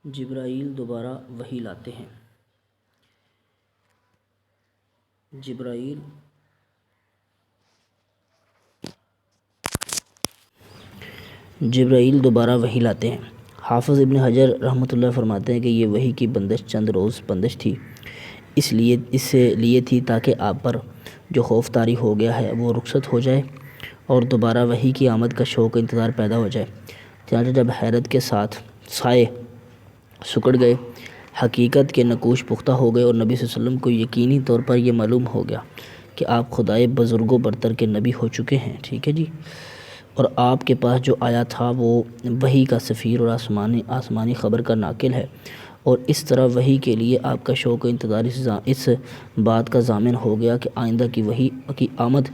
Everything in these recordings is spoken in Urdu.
جبرائیل دوبارہ وحی لاتے ہیں۔ جبرائیل دوبارہ وحی لاتے ہیں۔ حافظ ابن حجر رحمۃ اللہ فرماتے ہیں کہ یہ وحی کی بندش چند روز بندش تھی، اس لیے تھی تاکہ آپ پر جو خوف طاری ہو گیا ہے وہ رخصت ہو جائے اور دوبارہ وحی کی آمد کا شوق انتظار پیدا ہو جائے۔ چنانچہ جب حیرت کے ساتھ سائے سکڑ گئے، حقیقت کے نقوش پختہ ہو گئے اور نبی صلی اللہ علیہ وسلم کو یقینی طور پر یہ معلوم ہو گیا کہ آپ خدائے بزرگ و برتر کے نبی ہو چکے ہیں، ٹھیک ہے جی، اور آپ کے پاس جو آیا تھا وہ وحی کا سفیر اور آسمانی خبر کا ناقل ہے، اور اس طرح وحی کے لیے آپ کا شوق و انتظار اس بات کا ضامن ہو گیا کہ آئندہ کی وحی کی آمد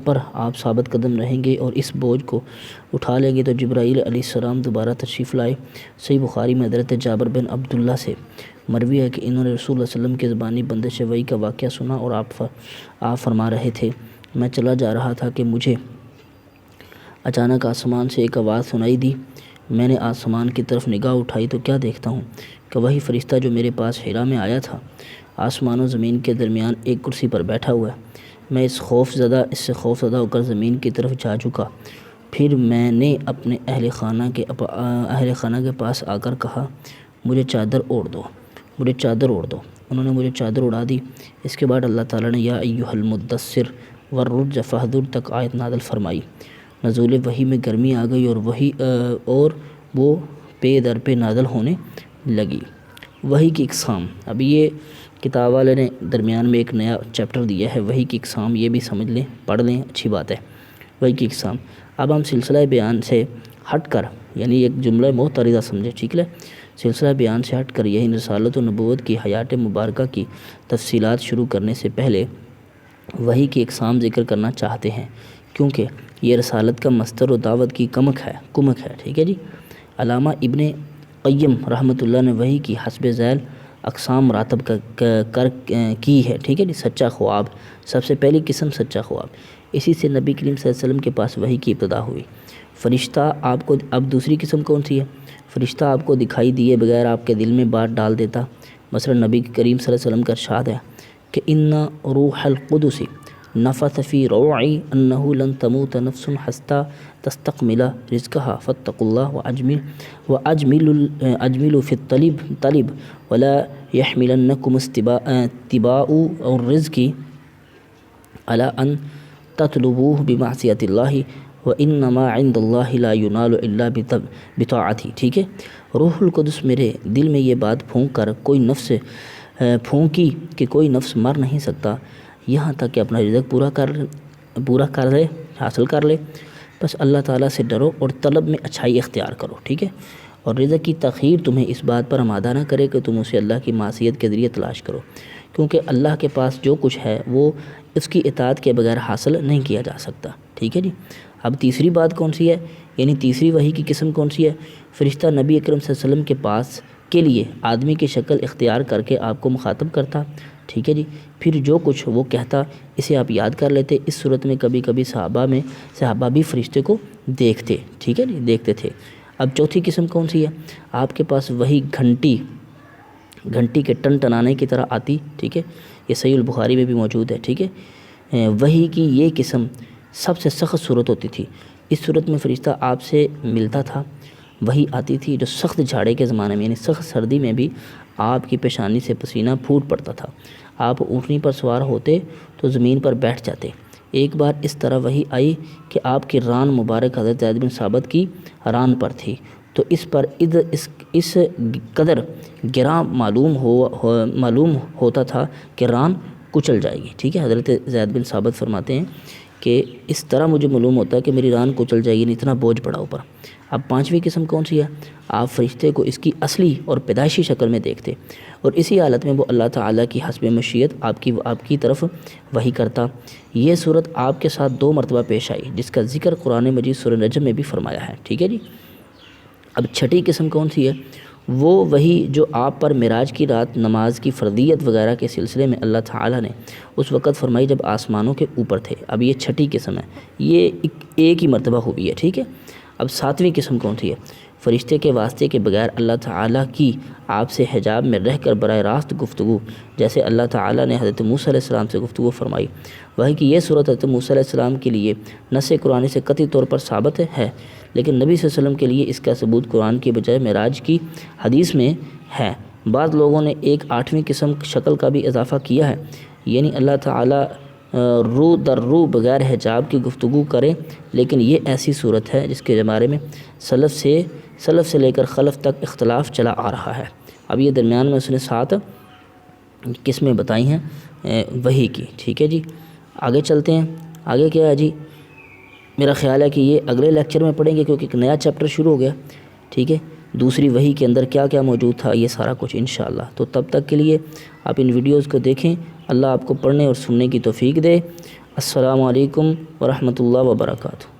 پر آپ ثابت قدم رہیں گے اور اس بوجھ کو اٹھا لیں گے۔ تو جبرائیل علیہ السلام دوبارہ تشریف لائے۔ صحیح بخاری میں حضرت جابر بن عبداللہ سے مروی ہے کہ انہوں نے رسول اللہ صلی اللہ علیہ وسلم کے زبانی بندش وحی کا واقعہ سنا اور آپ فرما رہے تھے، میں چلا جا رہا تھا کہ مجھے اچانک آسمان سے ایک آواز سنائی دی۔ میں نے آسمان کی طرف نگاہ اٹھائی تو کیا دیکھتا ہوں کہ وہی فرشتہ جو میرے پاس حرا میں آیا تھا آسمان و زمین کے درمیان ایک کرسی پر بیٹھا ہوا ہے۔ میں اس سے خوف زدہ ہو کر زمین کی طرف جا جھکا، پھر میں نے اپنے اہل خانہ کے پاس آ کر کہا، مجھے چادر اوڑھ دو۔ انہوں نے مجھے چادر اڑا دی۔ اس کے بعد اللہ تعالیٰ نے یا ایھا المدثر والرجز فاہجر تک آیت نازل فرمائی۔ نزول وحی میں گرمی آ گئی اور وہ پے در پہ نازل ہونے لگی۔ وحی کی اقسام، اب یہ کتاب والے نے درمیان میں ایک نیا چیپٹر دیا ہے، وحی کی اقسام، یہ بھی سمجھ لیں، پڑھ لیں، اچھی بات ہے۔ وحی کی اقسام، اب ہم سلسلہ بیان سے ہٹ کر، یعنی ایک جملہ معترضہ سمجھے، ٹھیک ہے، سلسلہ بیان سے ہٹ کر یہی رسالت و نبوت کی حیات مبارکہ کی تفصیلات شروع کرنے سے پہلے وحی کی اقسام ذکر کرنا چاہتے ہیں، کیونکہ یہ رسالت کا مصدر و دعوت کی کمک ہے، ٹھیک ہے جی۔ علامہ ابن قیم رحمۃ اللہ نے وحی کی حسب ذیل اقسام مراتب کی ہے، ٹھیک ہے جی۔ سچا خواب، سب سے پہلی قسم سچا خواب، اسی سے نبی کریم صلی اللہ علیہ وسلم کے پاس وحی کی ابتدا ہوئی۔ فرشتہ آپ کو، اب دوسری قسم کون سی ہے؟ فرشتہ آپ کو دکھائی دیے بغیر آپ کے دل میں بات ڈال دیتا۔ مثلا نبی کریم صلی اللہ علیہ وسلم کا ارشاد ہے کہ ان روح القدس نفث فی روعی انہ لن تموت نفس حتی تستکمل رزقها فاتقوا اللہ واجملوا فی الطلب ولا یحملنکم استباء الرزق علی ان تطلبوه بمعصیۃ اللہ وانما عند اللہ لا ینال الا بطاعتہ، ٹھیک ہے۔ روح القدس میرے دل میں یہ بات پھونکی کہ کوئی نفس مر نہیں سکتا یہاں تک کہ اپنا رزق پورا کر لے، حاصل کر لے، بس اللہ تعالیٰ سے ڈرو اور طلب میں اچھائی اختیار کرو، ٹھیک ہے، اور رزق کی تاخیر تمہیں اس بات پر آمادہ نہ کرے کہ تم اسے اللہ کی معصیت کے ذریعے تلاش کرو، کیونکہ اللہ کے پاس جو کچھ ہے وہ اس کی اطاعت کے بغیر حاصل نہیں کیا جا سکتا، ٹھیک ہے جی۔ اب تیسری بات کون سی ہے، یعنی تیسری وحی کی قسم کون سی ہے؟ فرشتہ نبی اکرم صلی اللہ علیہ وسلم کے پاس کے لیے آدمی کی شکل اختیار کر کے آپ کو مخاطب کرتا، ٹھیک ہے جی، پھر جو کچھ وہ کہتا اسے آپ یاد کر لیتے۔ اس صورت میں کبھی کبھی صحابہ بھی فرشتے کو دیکھتے، ٹھیک ہے جی، دیکھتے تھے۔ اب چوتھی قسم کون سی ہے؟ آپ کے پاس وحی گھنٹی کے ٹنٹنانے کی طرح آتی، ٹھیک ہے، یہ صحیح البخاری میں بھی موجود ہے، ٹھیک ہے۔ وحی کی یہ قسم سب سے سخت صورت ہوتی تھی، اس صورت میں فرشتہ آپ سے ملتا تھا، وحی آتی تھی جو سخت جھاڑے کے زمانے میں، یعنی سخت سردی میں بھی آپ کی پیشانی سے پسینہ پھوٹ پڑتا تھا، آپ اونٹنی پر سوار ہوتے تو زمین پر بیٹھ جاتے۔ ایک بار اس طرح وحی آئی کہ آپ کی ران مبارک حضرت زید بن ثابت کی ران پر تھی، تو اس پر اس قدر گراں معلوم ہوتا تھا کہ ران کچل جائے گی، ٹھیک ہے۔ حضرت زید بن ثابت فرماتے ہیں کہ اس طرح مجھے معلوم ہوتا ہے کہ میری ران کچل جائے گی، اتنا بوجھ پڑا اوپر۔ اب پانچویں قسم کون سی ہے؟ آپ فرشتے کو اس کی اصلی اور پیدائشی شکل میں دیکھتے اور اسی حالت میں وہ اللہ تعالیٰ کی حسب مشیت آپ کی طرف وحی کرتا۔ یہ صورت آپ کے ساتھ 2 مرتبہ پیش آئی جس کا ذکر قرآن مجید سورہ نجم میں بھی فرمایا ہے، ٹھیک ہے جی۔ اب چھٹی قسم کون سی ہے؟ وہ وحی جو آپ پر معراج کی رات نماز کی فرضیت وغیرہ کے سلسلے میں اللہ تعالیٰ نے اس وقت فرمائی جب آسمانوں کے اوپر تھے۔ اب یہ چھٹی قسم ہے، یہ ایک ہی مرتبہ ہوئی ہے، ٹھیک ہے۔ اب 7ویں قسم کون سی ہے؟ فرشتے کے واسطے کے بغیر اللہ تعالیٰ کی آپ سے حجاب میں رہ کر براہ راست گفتگو، جیسے اللہ تعالیٰ نے حضرت موسیٰ علیہ السلام سے گفتگو فرمائی۔ وحی کی یہ صورت حضرت موسیٰ علیہ السلام کے لیے نص قرآن سے قطعی طور پر ثابت ہے، لیکن نبی صلی اللہ علیہ وسلم کے لیے اس کا ثبوت قرآن کی بجائے معراج کی حدیث میں ہے۔ بعض لوگوں نے ایک 8ویں قسم شکل کا بھی اضافہ کیا ہے، یعنی اللہ تعالیٰ رو در رو بغیر حجاب کی گفتگو کرے، لیکن یہ ایسی صورت ہے جس کے بارے میں سلف سے لے کر خلف تک اختلاف چلا آ رہا ہے۔ اب یہ درمیان میں اس نے 7 قسمیں بتائی ہیں وحی کی، ٹھیک ہے جی۔ آگے چلتے ہیں، آگے کیا ہے جی، میرا خیال ہے کہ یہ اگلے لیکچر میں پڑھیں گے کیونکہ ایک نیا چیپٹر شروع ہو گیا، ٹھیک ہے۔ دوسری وحی کے اندر کیا کیا موجود تھا، یہ سارا کچھ انشاءاللہ۔ تو تب تک کے لیے آپ ان ویڈیوز کو دیکھیں، اللہ آپ کو پڑھنے اور سننے کی توفیق دے۔ السلام علیکم ورحمۃ اللہ وبرکاتہ۔